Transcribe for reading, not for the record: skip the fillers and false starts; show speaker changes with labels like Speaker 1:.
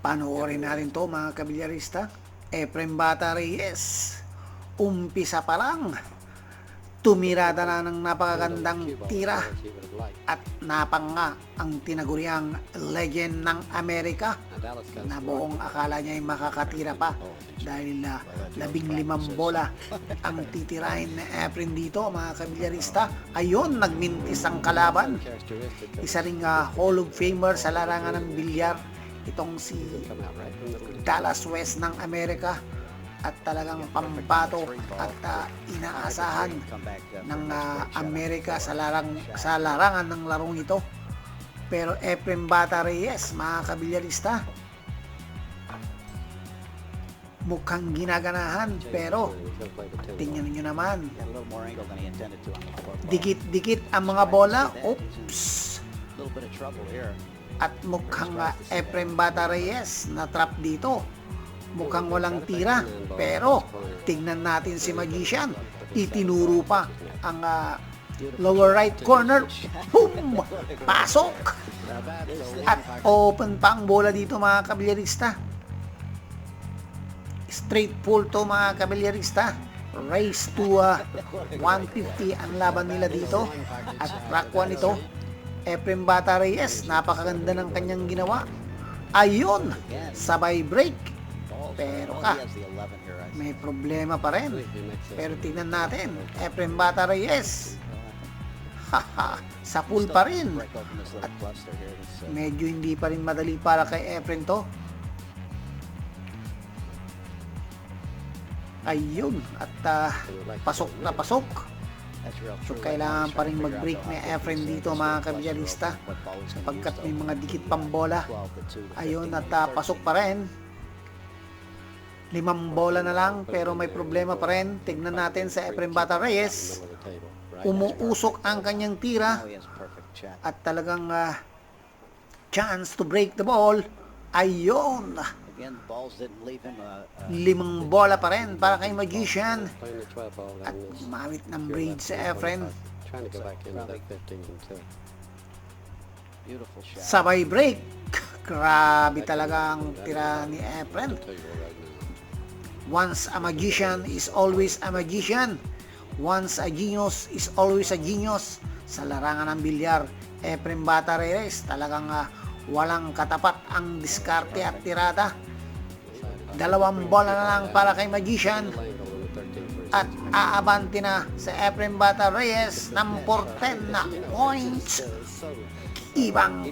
Speaker 1: Panoorin natin to mga kabilyarista. Efren Bata Reyes, umpisa pa lang, tumirada na ng napakagandang tira at napanga ang tinaguriang legend ng Amerika na buong akala niya ay makakatira pa dahil 15 bola ang titirahin na Efren dito mga kabilyarista. Ayun, nagmintis ang kalaban. Isa ring Hall of Famer sa larangan ng bilyar itong si Dallas West ng Amerika at talagang pampato at inaasahan ng Amerika sa larangan ng larong ito. Pero Efren Bata Reyes mga kabilyarista, mukhang ginaganahan, pero tingnan nyo naman, dikit-dikit ang mga bola. Oops! At mukhang Efren Bata Reyes na trap dito. Mukhang walang tira, pero tingnan natin si Magician, itinuro pa ang lower right corner. Boom! Pasok! At open pa ang bola dito mga kabilyarista. Straight pull to mga kabilyarista. Race to 150 ang laban nila dito. At track 1 ito. Efren Bata Reyes, napakaganda ng kanyang ginawa. Ayun, sabay break. Pero may problema pa rin. Pero tingnan natin, Efren Bata Reyes, sa pool pa rin. At medyo hindi pa rin madali para kay Efren to. Ayun, at pasok na pasok. So kailangan pa rin mag-break ni Efren dito mga kabilyarista, sapagkat may mga dikit pang bola. Ayun, at pasok pa rin. 5 bola na lang, pero may problema pa rin. Tignan natin sa Efren Bata Reyes. Umuusok ang kanyang tira at talagang chance to break the ball. Ayun, 5 bola pa rin para kay Magician. At gumamit ng braid sa Efren. Sabay break. Grabe talaga ang tira ni Efren. Once a magician is always a magician. Once a genius is always a genius. Sa larangan ng bilyar, Efren Bata Reyes, talagang walang katapat ang diskarte at tirada. 2 bola na lang para kay Magician. At aabante na sa Efren Bata Reyes ng 10 points. Ibang